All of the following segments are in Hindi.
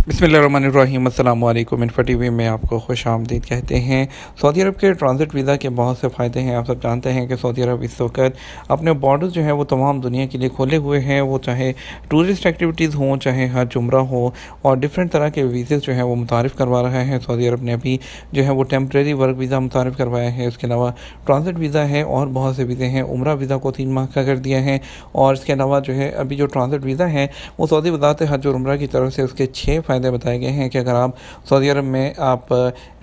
बिस्मिल्लाहिर्रहमानिर्रहीम अस्सलाम वालेकुम। इन्फो टीवी में आपको खुशामदीद कहते हैं। सऊदी अरब के ट्रांजिट वीज़ा के बहुत से फ़ायदे हैं। आप सब जानते हैं कि सऊदी अरब इस वक्त अपने बॉर्डर जो है वो तमाम दुनिया के लिए खोले हुए हैं। वो चाहे टूरिस्ट एक्टिविटीज़ हों, चाहे हज उम्रा हो, और डिफरेंट तरह के वीज़े जो हैं वो मुतारिफ़ करवा रहा है। सऊदी अरब ने अभी जो है वो टेम्प्रेरी वर्क वीज़ा मुतारिफ़ करवाया है। उसके अलावा ट्रांजिट वीज़ा है और बहुत से वीज़े हैं। उम्रा वीज़ा को 3 माह का कर दिया है। और इसके अलावा जो है अभी जो ट्रांजिट वीज़ा है वो सऊदी वज़ारत हज और उम्रा की तरफ से उसके 6 फ़ायदे बताए गए हैं कि अगर आप सऊदी अरब में आप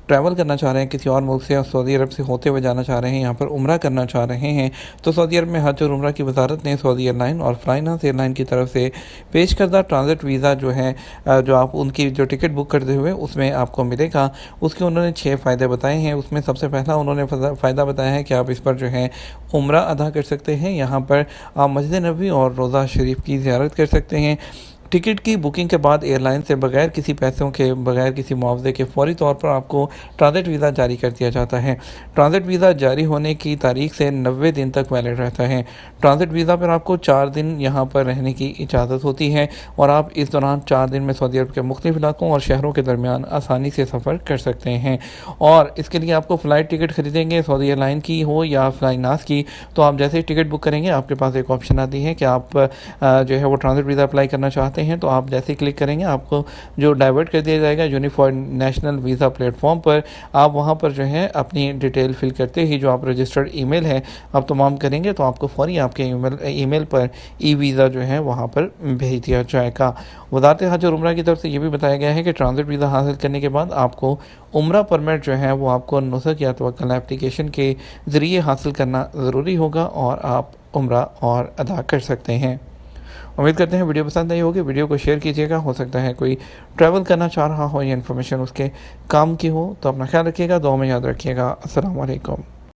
ट्रैवल करना चाह रहे हैं किसी और मुल्क से, या सऊदी अरब से होते हुए जाना चाह रहे हैं, यहाँ पर उम्रा करना चाह रहे हैं, तो सऊदी अरब में हज और उम्रा की वजारत ने सऊदी एयरलाइन और फ्लाइनास एयरलाइन की तरफ से पेश करदा ट्रांजिट वीज़ा जो है, जो आप उनकी जो टिकट बुक करते हुए उसमें आपको मिलेगा, उसके उन्होंने 6 फ़ायदे बताए हैं। उसमें सबसे पहला उन्होंने फ़ायदा बताया है कि आप इस पर जो है उम्रा अदा कर सकते हैं। यहाँ पर आप मस्जिद नबवी और रोज़ा शरीफ की ज़ियारत कर सकते हैं। टिकट की बुकिंग के बाद एयरलाइन से बगैर किसी पैसों के, बगैर किसी मुआवजे के फ़ौरी तौर पर आपको ट्रांजिट वीज़ा जारी कर दिया जाता है। ट्रांजिट वीज़ा जारी होने की तारीख से 90 दिन तक वैलिड रहता है। ट्रांजिट वीज़ा पर आपको 4 दिन यहाँ पर रहने की इजाज़त होती है और आप इस दौरान 4 दिन में सऊदी अरब के मुख्तलिफ़ इलाकों और शहरों के दरमियान आसानी से सफ़र कर सकते हैं। और इसके लिए आपको फ़्लाइट टिकट ख़रीदेंगे, सऊदी एयरलाइन की हो या फ्लाइनास की, तो आप जैसे ही टिकट बुक करेंगे आपके पास एक ऑप्शन आती है कि आप जो है वो ट्रांजिट वीज़ा अप्लाई करना चाहते हैं, तो आप जैसे ही क्लिक करेंगे आपको जो डाइवर्ट कर दिया जाएगा यूनिफॉर्ड नेशनल वीज़ा प्लेटफॉर्म पर। आप वहां पर जो है अपनी डिटेल फिल करते ही जो आप रजिस्टर्ड ईमेल है आप तमाम करेंगे, तो आपको फ़ौरी आपके ईमेल पर ई वीज़ा जो है वहां पर भेज दिया जाएगा। वज़ारत हज और उम्रा की तरफ से ये भी बताया गया है कि ट्रांजिट वीज़ा हासिल करने के बाद आपको उम्रा परमिट जो है वो आपको नुसक या तवक्कल एप्लीकेशन के ज़रिए हासिल करना ज़रूरी होगा और आप उम्रा और अदा कर सकते हैं। उम्मीद करते हैं वीडियो पसंद आई होगी। वीडियो को शेयर कीजिएगा। हो सकता है कोई ट्रैवल करना चाह रहा हो या इन्फॉर्मेशन उसके काम की हो, तो अपना ख्याल रखिएगा, दुआ में याद रखिएगा। अस्सलाम वालेकुम।